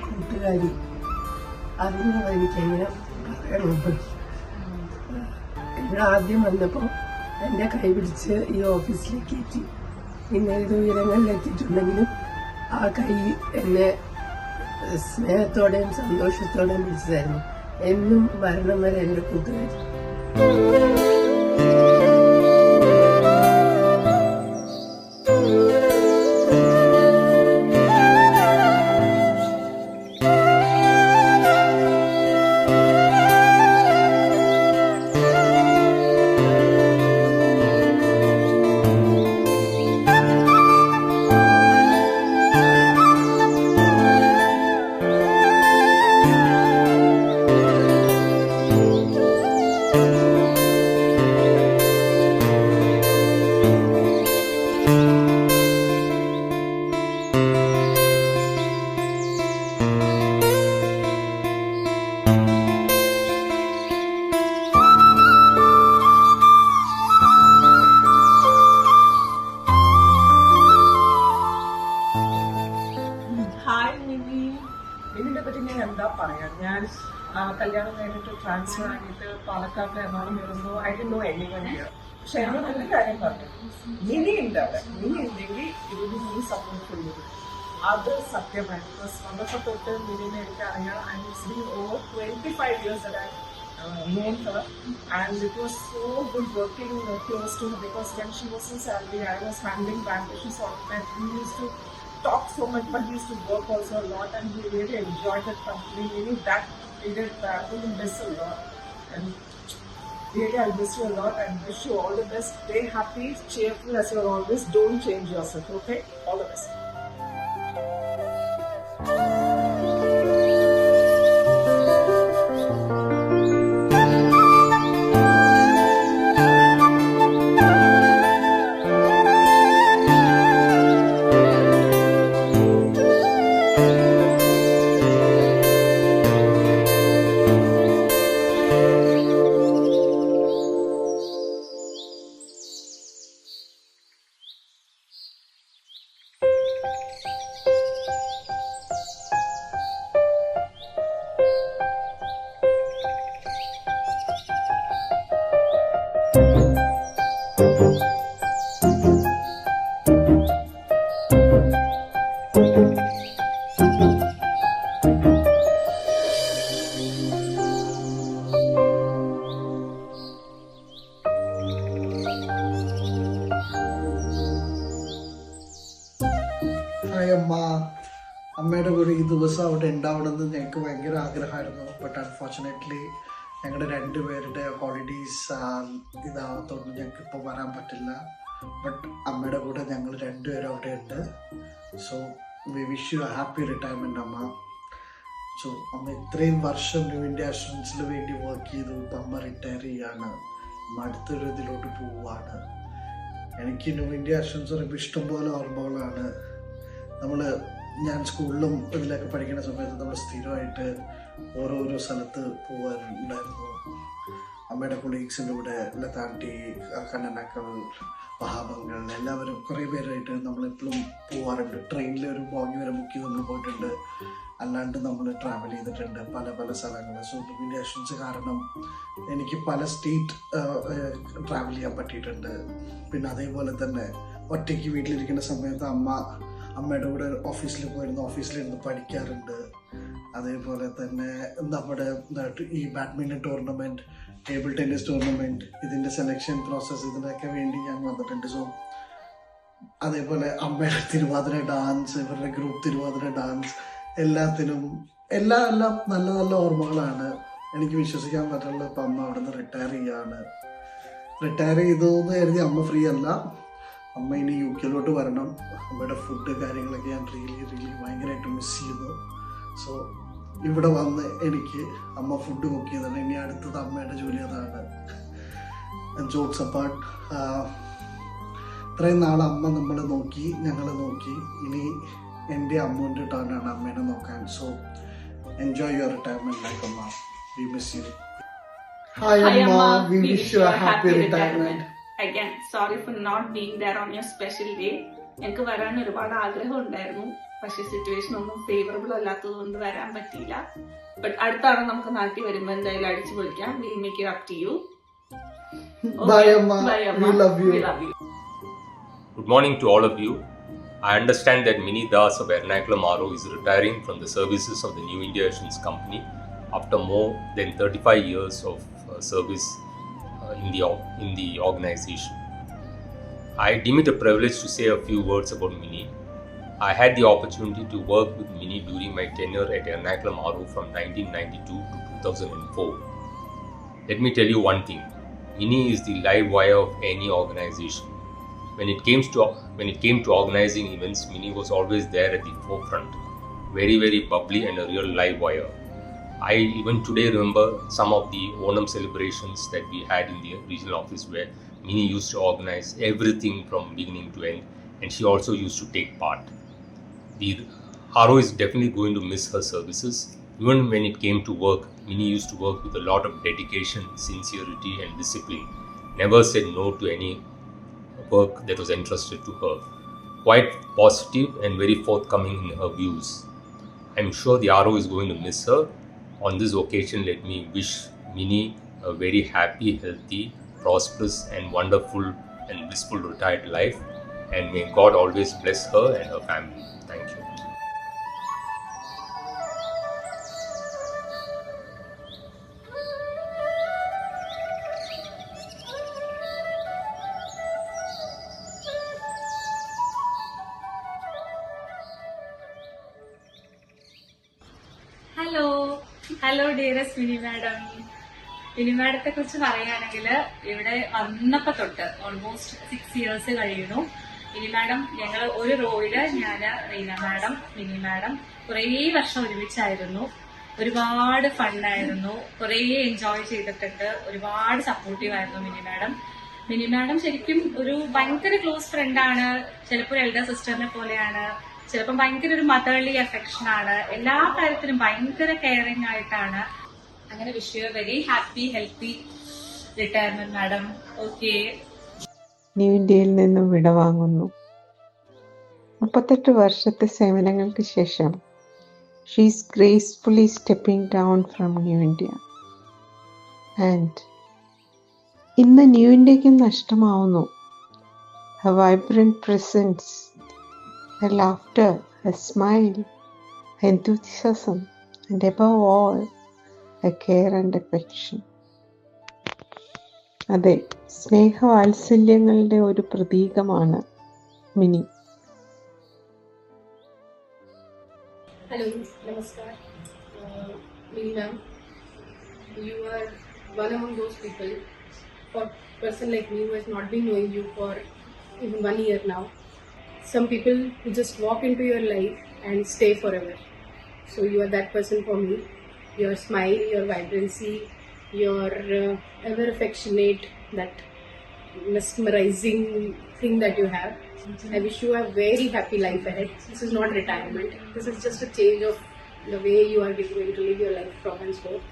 കൂട്ടുകാരി അറിഞ്ഞു എനിക്കെങ്ങനെ പറയണമെന്ന്. ഇവിടെ ആദ്യം വന്നപ്പോൾ എൻ്റെ കൈ പിടിച്ച് ഈ ഓഫീസിലേക്ക് എത്തി. പിന്നെ ഏത് ഉയരങ്ങളിലെത്തിയിട്ടുണ്ടെങ്കിലും ആ കൈ എന്നെ സ്നേഹത്തോടെയും സന്തോഷത്തോടെയും പിടിച്ചതായിരുന്നു. എന്നും മരണം വരെ എൻ്റെ കൂട്ടുകാരി. ഇതിനെ പറ്റി ഞാൻ എന്താ പറയാ, ഞാൻ കല്യാണം കഴിഞ്ഞിട്ട് ട്രാൻസ്ഫർ ആയിട്ട് പാലക്കാട്ടിൽ എറണാകുളം വരുമ്പോൾ I do know anyone here. പക്ഷെ എന്നോട് നല്ല കാര്യം പറഞ്ഞു, മിനി ഉണ്ട് അവിടെ, മിനി ഉണ്ടെങ്കിൽ ഇതിന് നീ സപ്പോർട്ട് ചെയ്യുന്നത്. അത് സത്യമായിരുന്നു. ബിക്കോസ് വന്നപ്പോൾ തൊട്ട് മിനിനെ എനിക്ക് അറിയാം. And it's been over 25 years that I've known her, and it was so good working close to her, because when she was in salary I was handling bandages all the time. We used to talk so much, but he used to work also a lot, and he really enjoyed that company. Really, that period I really miss a lot, and really I miss you a lot, and wish you all the best. Stay happy, cheerful as you're always. Don't change yourself, okay? All the best. അമ്മയുടെ കൂടെ ഈ ദിവസം അവിടെ ഉണ്ടാവണമെന്ന് ഞങ്ങൾക്ക് ഭയങ്കര ആഗ്രഹമായിരുന്നു. But unfortunately ഞങ്ങളുടെ രണ്ടുപേരുടെ ഹോളിഡേയ്സ് ഇതാവത്തോണ്ട് ഞങ്ങൾക്ക് ഇപ്പോൾ വരാൻ പറ്റില്ല. ബട്ട് അമ്മയുടെ കൂടെ ഞങ്ങൾ രണ്ടുപേരും അവിടെ ഉണ്ട്. So we wish you happy retirement അമ്മ. സോ അമ്മ ഇത്രയും വർഷം ന്യൂ ഇന്ത്യ അഷുറൻസിൽ വേണ്ടി വർക്ക് ചെയ്തു. ഇപ്പം അമ്മ റിട്ടയർ ചെയ്യാണ്. അമ്മ അടുത്തൊരു ഇതിലോട്ട് പോവുകയാണ്. എനിക്ക് ന്യൂ ഇന്ത്യ അഷുറൻസ് പറയുമ്പോൾ ഇഷ്ടംപോലെ ഓർമ്മകളാണ്. ഞാൻ സ്കൂളിലും ഇതിലൊക്കെ പഠിക്കുന്ന സമയത്ത് നമ്മൾ സ്ഥിരമായിട്ട് ഓരോരോ സ്ഥലത്ത് പോകാറുണ്ടായിരുന്നു. അമ്മയുടെ കൊളീഗ്സിൻ്റെ കൂടെ ലതാണ്ടി, കണ്ണനക്കൽ, വഹാബങ്ങൾ എല്ലാവരും കുറേ പേരായിട്ട് നമ്മളെപ്പോഴും പോകാറുണ്ട്. ട്രെയിനിൽ ഒരു ബോഗി വരെ ബുക്ക് ചെയ്ത് നമ്മൾ പോയിട്ടുണ്ട്. അല്ലാണ്ട് നമ്മൾ ട്രാവൽ ചെയ്തിട്ടുണ്ട് പല പല സ്ഥലങ്ങൾ. സോ ന്യൂ ഇന്ത്യ അഷുറൻസ് കാരണം എനിക്ക് പല സ്റ്റേറ്റ് ട്രാവൽ ചെയ്യാൻ പറ്റിയിട്ടുണ്ട്. പിന്നെ അതേപോലെ തന്നെ ഒറ്റയ്ക്ക് വീട്ടിലിരിക്കുന്ന സമയത്ത് അമ്മയുടെ കൂടെ ഓഫീസിൽ പോയിരുന്നു, ഓഫീസിലിരുന്ന് പഠിക്കാറുണ്ട്. അതേപോലെ തന്നെ നമ്മുടെ ഈ badminton tournament, table tennis tournament, ഇതിൻ്റെ സെലക്ഷൻ പ്രോസസ്സ്, ഇതിനൊക്കെ വേണ്ടി ഞാൻ വന്നിട്ടുണ്ട്. സോ അതേപോലെ അമ്മയുടെ തിരുവാതിര ഡാൻസ്, ഇവരുടെ ഗ്രൂപ്പ് തിരുവാതിര ഡാൻസ്, എല്ലാത്തിനും എല്ലാം നല്ല നല്ല ഓർമ്മകളാണ്. എനിക്ക് വിശ്വസിക്കാൻ പറ്റുള്ള ഇപ്പം അമ്മ അവിടെ നിന്ന് റിട്ടയർ ചെയ്തു എന്ന് കരുതി അമ്മ ഫ്രീ അല്ല. അമ്മ ഇനി UK വരണം. അമ്മയുടെ ഫുഡ് കാര്യങ്ങളൊക്കെ ഞാൻ റിയലി ഭയങ്കരമായിട്ട് മിസ് ചെയ്യുന്നു. സോ ഇവിടെ വന്ന് എനിക്ക് അമ്മ ഫുഡ് കുക്ക് ചെയ്തതാണ്. ഇനി അടുത്തത് അമ്മയുടെ ജോലി അതാണ്. ജോക്സ് അപ്പാർട്ട്, ഇത്രയും നാൾ അമ്മ ഞങ്ങളെ നോക്കി. ഇനി എൻ്റെ അമ്മൂൻ്റെ ടേണാണ് അമ്മേനെ നോക്കാൻ. So enjoy your retirement life അമ്മ. We miss you. Hi Amma, we wish you a happy retirement. Again, sorry for not being there on your special day. ഞങ്ങൾക്ക് വരാൻ ഒരുപാട് ആഗ്രഹം ഉണ്ടായിരുന്നു. പക്ഷെ സിറ്റുവേഷൻ ഒന്നും ഫേവറബിൾ അല്ലാത്തത് കൊണ്ട് വരാൻ പറ്റിയില്ല. ബട്ട് അടുത്താണ് നമുക്ക് നാട്ടിൽ വരുമ്പോൾ എന്തായാലും അടിച്ചു പൊളിക്കാം. We'll make it up to you. Bye, Amma. Bye, Amma. We love you. We love you. Good morning to all of you. I understand that Mini Das of Ernakulam RO is retiring from the services of the New India Assurance Company after more than 35 years of service in the organization. I deem it a privilege to say a few words about Mini. I had the opportunity to work with Mini during my tenure at Ernakulam RO from 1992 to 2004. Let me tell you one thing. Mini is the live wire of any organization. When it came to organizing events, Mini was always there at the forefront, very, very bubbly and a real live wire. I even today remember some of the Onam celebrations that we had in the regional office where Mini used to organize everything from beginning to end, and she also used to take part. The RO is definitely going to miss her services. Even when it came to work, Mini used to work with a lot of dedication, sincerity and discipline. Never said no to any work that was entrusted to her. Quite positive and very forthcoming in her views. I'm sure the RO is going to miss her. On this occasion, let me wish Mini a very happy, healthy, prosperous and wonderful and blissful retired life, and may God always bless her and her family. Thank you. Hello dearest Mini madam. Mini മാഡത്തെ കുറിച്ച് പറയുകയാണെങ്കിൽ ഇവിടെ വന്നപ്പോ തൊട്ട് almost 6 years കഴിയുന്നു. Mini madam ഞങ്ങൾ ഒരു റോയില് ഞാൻ, റീന മാഡം, മിനി മാഡം കുറേ വർഷം ഒരുമിച്ചായിരുന്നു. ഒരുപാട് ഫണ്ണായിരുന്നു, കുറേ എൻജോയ് ചെയ്തിട്ടുണ്ട്, ഒരുപാട് സപ്പോർട്ടീവ് ആയിരുന്നു മിനി മാഡം. മിനി മാഡം ശരിക്കും ഒരു ഭയങ്കര ക്ലോസ് ഫ്രണ്ടാണ്. ചിലപ്പോൾ എൽഡർ സിസ്റ്ററിനെ പോലെയാണ്, ചിലപ്പോൾ ഭയങ്കര ഒരു മദർലി അഫെക്ഷൻ ആണ്. എല്ലാ കാര്യത്തിലും ഭയങ്കര കെയറിംഗ് ആയിട്ടാണ്. അങ്ങനെ wish you very happy healthy retirement madam. Okay. New ഇന്ത്യയിൽ നിന്നും വിടവാങ്ങുന്നു. 38 വർഷത്തെ സേവനങ്ങൾക്ക് ശേഷം she's gracefully stepping down from new India. And ഇന്ന് ന്യൂ ഇന്ത്യക്കും നഷ്ടമാവുന്നു her vibrant presence, her laughter, her smile, her enthusiasm, and above all, her care and affection. അതെ, സ്നേഹവാത്സല്യങ്ങളുടെ ഒരു പ്രതീകമാണ് mini. Hello, Namaskar. Mini ma'am, you are one among those people, for a person like me who has not been knowing you for even 1 year now. Some people who just walk into your life and stay forever. So you are that person for me. Your smile, your vibrancy, your ever affectionate, that mesmerizing thing that you have. I wish you a very happy life ahead. This is not retirement. This is just a change of the way you are going to live your life from henceforth.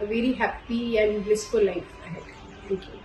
A very happy and blissful life ahead. Thank you.